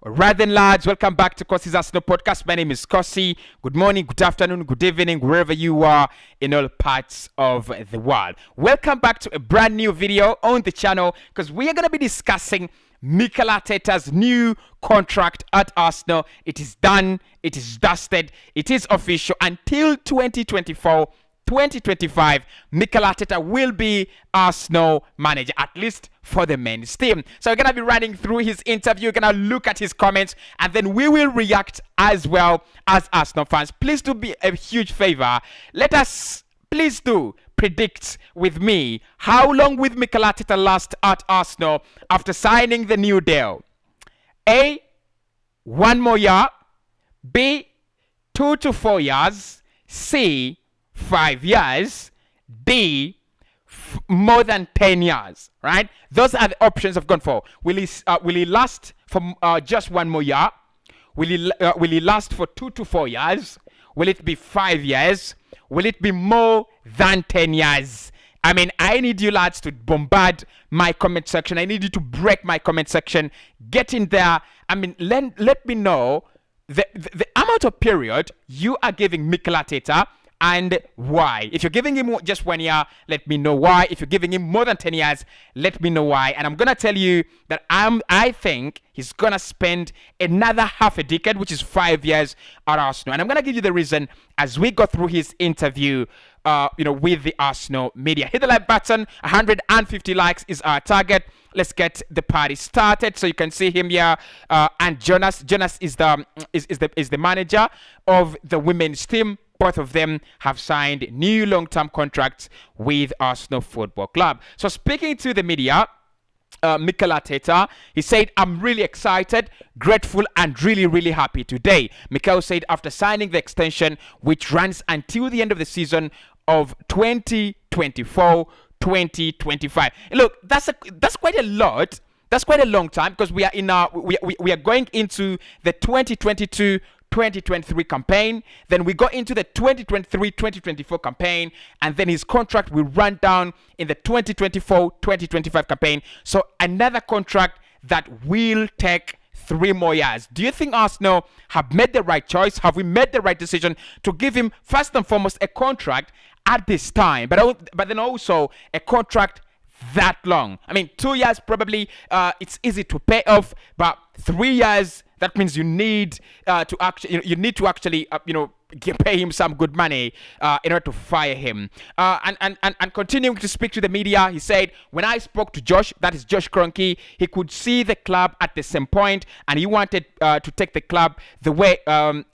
Right then, lads, welcome back to Cossy's Arsenal podcast. My name is Cossy. Good morning, good afternoon, good evening, wherever you are in all parts of the world. Welcome back to a brand new video on the channel because we are going to be discussing Mikel Arteta's new contract at Arsenal. It is done, it is dusted, it is official until 2024-2025. Mikel Arteta will be Arsenal manager, at least for the men's team. So we're going to be running through his interview, we're going to look at his comments, and then we will react as well as Arsenal fans. Please do me a huge favor. Let us, please do predict with me how long will Mikel Arteta last at Arsenal after signing the new deal. A, 1 more year. B, 2 to 4 years. C, 5 years. D, more than 10 years, right? Those are the options I've gone for. Will he last for just 1 more year? Will he last for 2 to 4 years? Will it be 5 years? Will it be more than 10 years? I mean, I need you lads to bombard my comment section. I need you to break my comment section. Get in there. I mean, let me know the amount of period you are giving Mikel Arteta and why. If you're giving him just 1 year, let me know why. If you're giving him more than 10 years, let me know why. And I'm going to tell you that I think he's going to spend another half a decade, which is 5 years at Arsenal. And I'm going to give you the reason as we go through his interview with the Arsenal media. Hit the like button. 150 likes is our target. Let's get the party started. So you can see him here, and Jonas is the manager of the women's team. Both of them have signed new long-term contracts with Arsenal Football Club. So speaking to the media, Mikel Arteta, he said, "I'm really excited, grateful, and really, really happy today." Mikel said after signing the extension, which runs until the end of the season of 2024-2025. Look, that's quite a lot. That's quite a long time because we are we are going into the 2023 campaign, then we go into the 2023-2024 campaign, and then his contract will run down in the 2024-2025 campaign. So another contract that will take 3 more years. Do you think Arsenal have made the right choice? Have we made the right decision to give him first and foremost a contract at this time, but then also a contract that long? I mean, 2 years probably it's easy to pay off, but 3 years, that means you need to actually pay him some good money in order to fire him. And continuing to speak to the media, he said, "When I spoke to Josh, that is Josh Kroenke, he could see the club at the same point, and he wanted to take the club the way I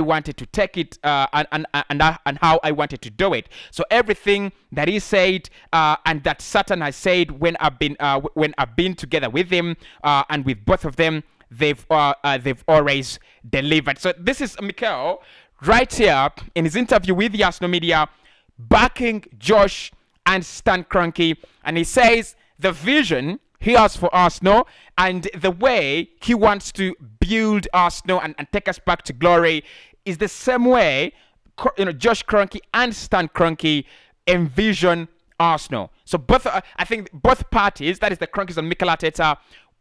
wanted to take it, and how I wanted to do it. So everything that he said and that Satan has said when I've been together with him and with both of them, they've always delivered." So this is Mikel right here in his interview with the Arsenal media, backing Josh and Stan Kroenke, and he says the vision he has for Arsenal and the way he wants to build Arsenal and take us back to glory is the same way Josh Kroenke and Stan Kroenke envision Arsenal. So I think both parties, that is the Kroenkes and Mikel Arteta,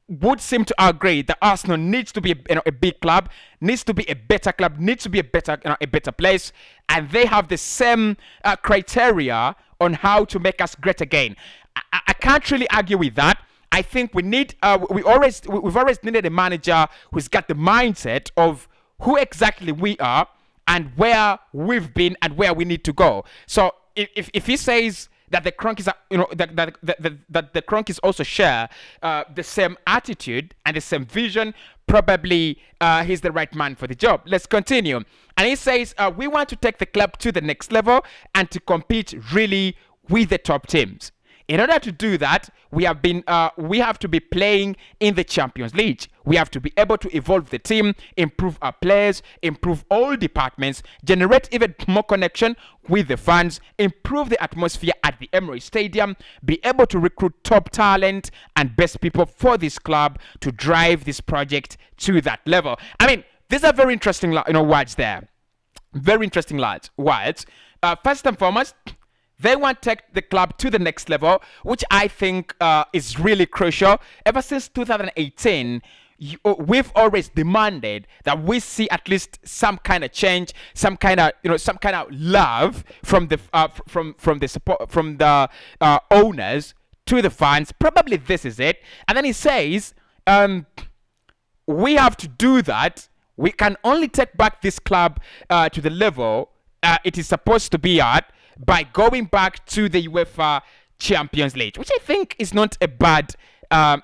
would seem to agree that Arsenal needs to be a big club, needs to be a better club, needs to be a better place, and they have the same criteria on how to make us great again. I can't really argue with that. I think we've always needed a manager who's got the mindset of who exactly we are and where we've been and where we need to go. So if he says that the Kroenkes are, that the Kroenkes also share the same attitude and the same vision, probably he's the right man for the job. Let's continue. And he says, "We want to take the club to the next level and to compete really with the top teams. In order to do that, we have to be playing in the Champions League. We have to be able to evolve the team, improve our players, improve all departments, generate even more connection with the fans, improve the atmosphere at the Emirates Stadium, be able to recruit top talent and best people for this club to drive this project to that level." I mean, these are very interesting words there. Very interesting words. First and foremost, They want to take the club to the next level, which I think is really crucial. Ever since 2018, we've always demanded that we see at least some kind of change, some kind of love from the from the support from the owners to the fans. Probably this is it. And then he says, we have to do that. We can only take back this club to the level it is supposed to be at by going back to the UEFA Champions League, which I think is not a bad. I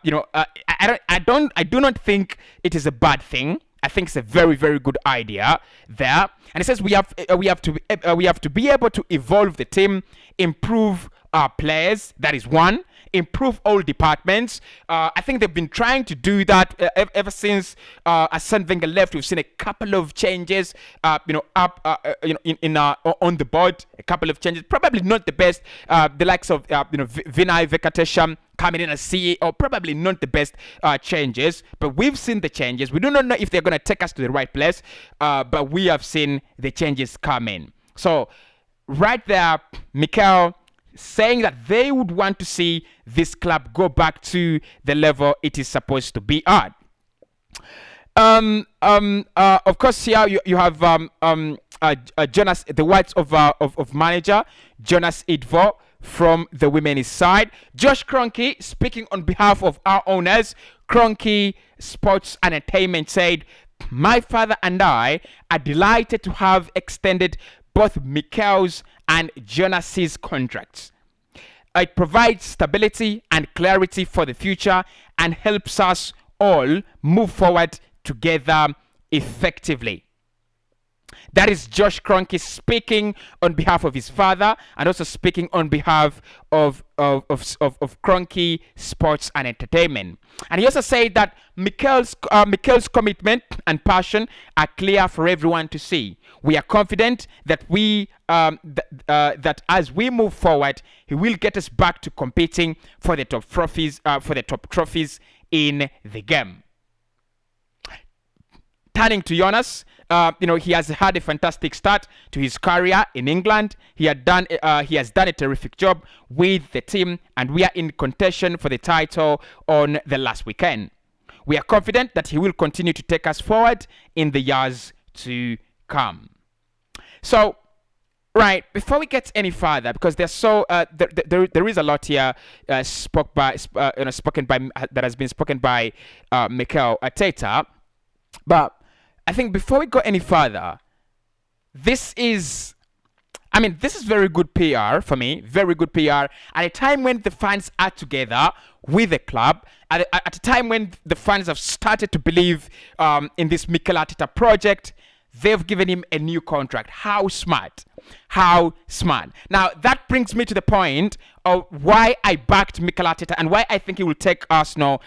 do not think it is a bad thing. I think it's a very, very good idea there. And it says we have to be able to evolve the team, improve our players. That is one. Improve all departments. I think they've been trying to do that ever since Arsene Wenger left. We've seen a couple of changes, on the board. A couple of changes, probably not the best. The likes of Vinay Venkatesham coming in as CEO, probably not the best changes. But we've seen the changes. We do not know if they're going to take us to the right place, but we have seen the changes come in. So right there, Mikel saying that they would want to see this club go back to the level it is supposed to be at. Of course, here you have Jonas, the words of manager Jonas Idvo from the women's side. Josh Kroenke, speaking on behalf of our owners, Kroenke Sports and Entertainment, said, "My father and I are delighted to have extended both Mikel's and Jonas's contracts. It provides stability and clarity for the future and helps us all move forward together effectively." That is Josh Kroenke speaking on behalf of his father and also speaking on behalf of Kroenke Sports and Entertainment. And he also said that Mikel's commitment and passion are clear for everyone to see. We are confident that that as we move forward, he will get us back to competing for the top trophies in the game. Turning to Jonas, he has had a fantastic start to his career in England. He has done a terrific job with the team, and we are in contention for the title on the last weekend. We are confident that he will continue to take us forward in the years to come. So, right, before we get any further, because there's there is a lot here spoken by that has been spoken by Mikel Arteta, but I think before we go any further, this is very good PR for me, very good PR at a time when the fans are together with the club, at a time when the fans have started to believe in this Mikel Arteta project. They've given him a new contract. How smart. How smart. Now, that brings me to the point of why I backed Mikel Arteta and why I think he will take Arsenal.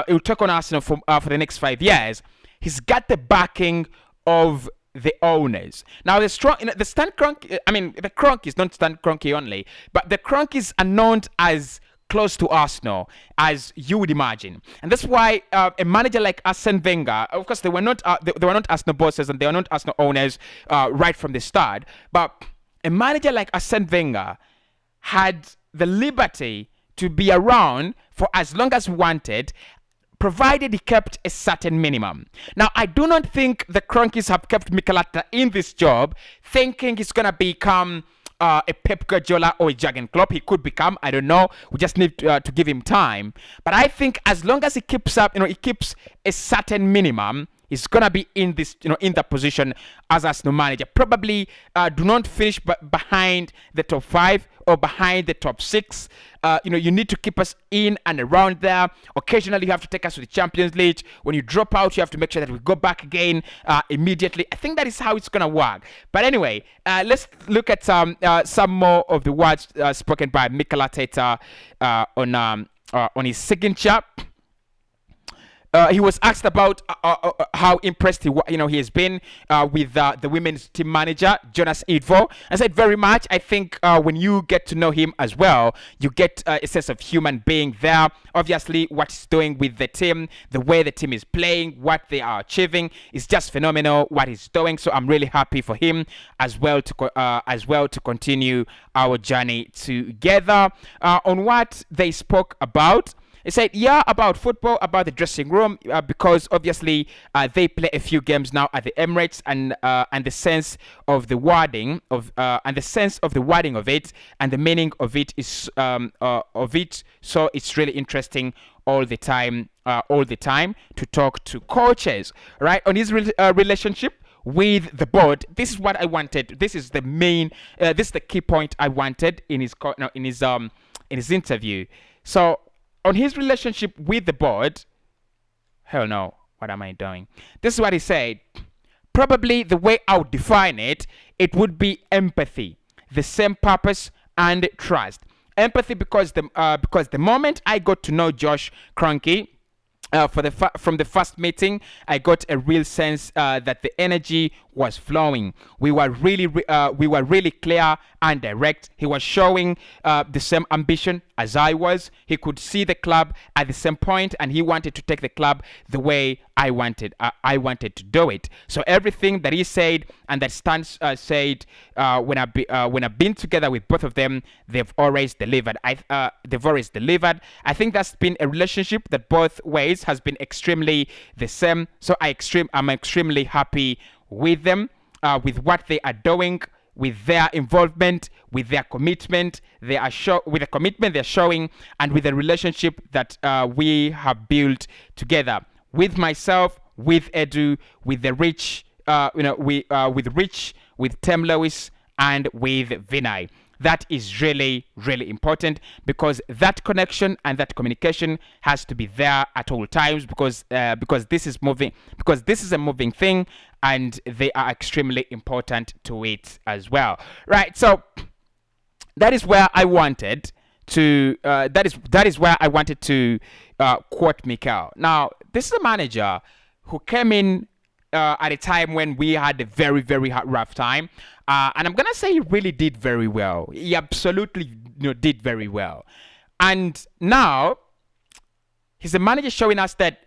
He will take on Arsenal for the next 5 years. He's got the backing of the owners. Now, the Stan Kroenke, the Kroenkes, not Stan Kroenke only, but the Kroenkes are known as close to Arsenal, as you would imagine, and that's why a manager like Arsene Wenger, of course, they were not Arsenal bosses and they were not Arsenal owners right from the start, but a manager like Arsene Wenger had the liberty to be around for as long as he wanted, provided he kept a certain minimum. Now, I do not think the Kroenkes have kept Mikel Arteta in this job thinking he's gonna become a Pep Guardiola or a Jurgen Klopp. He could become, I don't know. We just need to give him time. But I think as long as he keeps up, he keeps a certain minimum, he's gonna be in this, in that position as Arsenal manager. Probably do not finish behind the top 5 or behind the top 6. You need to keep us in and around there. Occasionally, you have to take us to the Champions League. When you drop out, you have to make sure that we go back again immediately. I think that is how it's gonna work. But anyway, let's look at some more of the words spoken by Mikel Arteta on his signature. he was asked about how impressed he has been with the women's team manager Jonas Idvo. I said very much. I think when you get to know him as well, you get a sense of human being there. Obviously, what he's doing with the team, the way the team is playing, what they are achieving is just phenomenal. What he's doing, so I'm really happy for him as well to continue our journey together. On what they spoke about. He said, yeah, about football, about the dressing room, because obviously they play a few games now at the Emirates, and the sense of the wording of it, and the meaning of it is of it. So it's really interesting all the time to talk to coaches, right? On his relationship with the board, this is what I wanted. This is the main. This is the key point I wanted in his interview. So. On his relationship with the board, hell no, what am I doing? This is what he said. Probably the way I would define it, it would be empathy, the same purpose and trust. Empathy because the moment I got to know Josh Kroenke, from the first meeting, I got a real sense that the energy was flowing. We were really clear and direct. He was showing the same ambition as I was. He could see the club at the same point, and he wanted to take the club the way I wanted to do it. So everything that he said and that Stan said when I've been together with both of them, they've always delivered. I think that's been a relationship that both ways has been extremely the same. So I'm extremely happy with them, with what they are doing, with their involvement, with their commitment with the commitment they're showing, and with the relationship that we have built together. With myself, with Edu, with the Rich, with Rich, with Tem Lewis, and with Vinay. That is really, really important, because that connection and that communication has to be there at all times, because this is a moving thing, and they are extremely important to it as well. Right. So that is where I wanted to. That is where I wanted to quote Mikel. Now, this is a manager who came in at a time when we had a very, very rough time. And I'm going to say he really did very well. He absolutely did very well. And now, he's a manager showing us that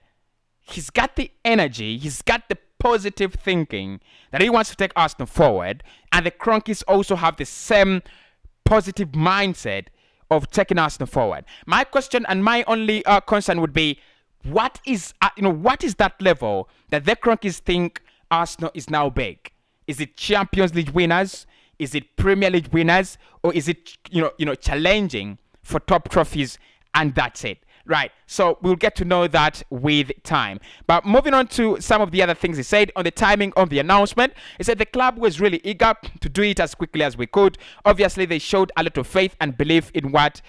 he's got the energy, he's got the positive thinking that he wants to take Arsenal forward. And the Kroenkes also have the same positive mindset of taking Arsenal forward. My question and my only concern would be, what is that level that the Kroenkes think Arsenal is now big? Is it Champions League winners? Is it Premier League winners? Or is it challenging for top trophies, and that's it? Right. So we'll get to know that with time. But moving on to some of the other things he said on the timing of the announcement. He said the club was really eager to do it as quickly as we could. Obviously, they showed a lot of faith and belief in what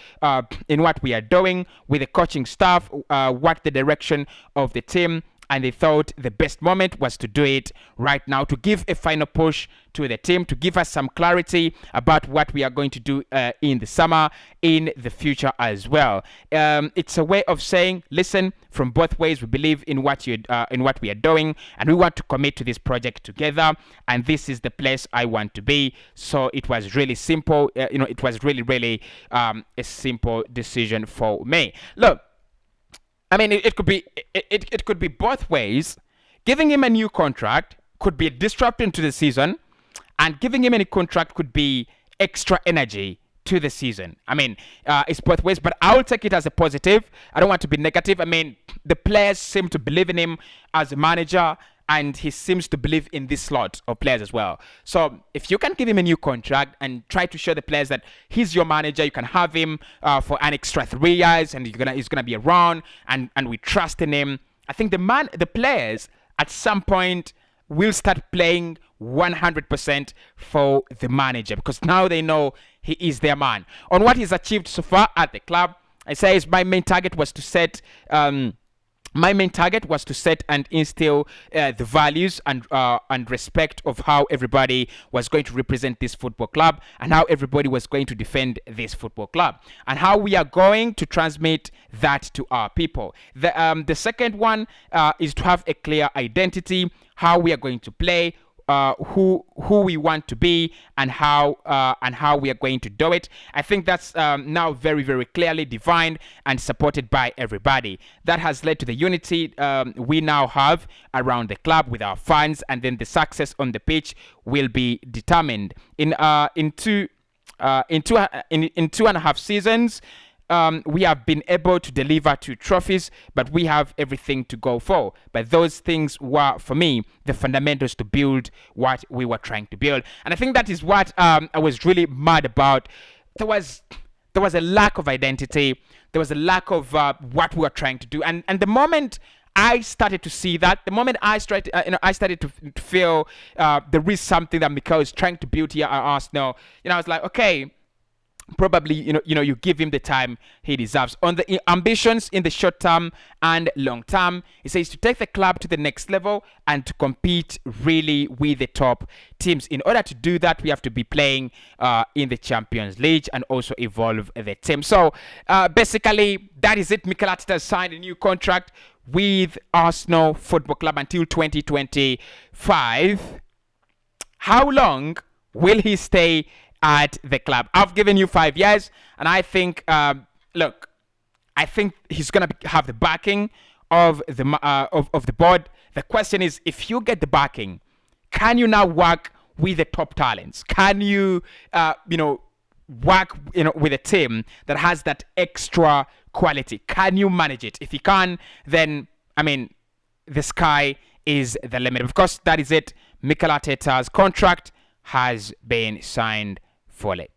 we are doing with the coaching staff, what the direction of the team. And they thought the best moment was to do it right now, to give a final push to the team, to give us some clarity about what we are going to do in the summer, in the future as well. It's a way of saying, listen, from both ways, we believe in what we are doing, and we want to commit to this project together. And this is the place I want to be. So it was really simple. It was really, really a simple decision for me. Look. I mean, it could be both ways. Giving him a new contract could be a disruption to the season, and giving him any contract could be extra energy to the season. I mean, it's both ways, but I'll take it as a positive. I don't want to be negative. I mean, the players seem to believe in him as a manager, and he seems to believe in this slot of players as well. So if you can give him a new contract and try to show the players that he's your manager, you can have him for an extra 3 years, and he's gonna be around, and we trust in him. I think the players at some point will start playing 100% for the manager, because now they know he is their man. On what he's achieved so far at the club, I say my main target was to set my main target was to set and instill the values and respect of how everybody was going to represent this football club and how everybody was going to defend this football club and how we are going to transmit that to our people. The second one is to have a clear identity, how we are going to play, who we want to be, and how we are going to do it. I think that's now very, very clearly defined and supported by everybody. That has led to the unity we now have around the club with our fans, and then the success on the pitch will be determined in two in 2.5 seasons. We have been able to deliver 2 trophies, but we have everything to go for. But those things were, for me, the fundamentals to build what we were trying to build. And I think that is what I was really mad about. There was a lack of identity. There was a lack of what we were trying to do. And the moment I started to see that, the moment I started, I started to feel there is something that Mikel is trying to build here at Arsenal. I was like, okay, probably you give him the time he deserves. On the ambitions in the short term and long term, he says to take the club to the next level and to compete really with the top teams. In order to do that, we have to be playing in the Champions League and also evolve the team. So basically that is it. Mikel Arteta has signed a new contract with Arsenal Football Club until 2025. How long will he stay at the club? I've given you 5 years, and I think, look, I think he's gonna have the backing of the of the board. The question is, if you get the backing, can you now work with the top talents? Can you, work, with a team that has that extra quality? Can you manage it? If you can, then I mean, the sky is the limit. Of course, that is it. Mikel Arteta's contract has been signed fully.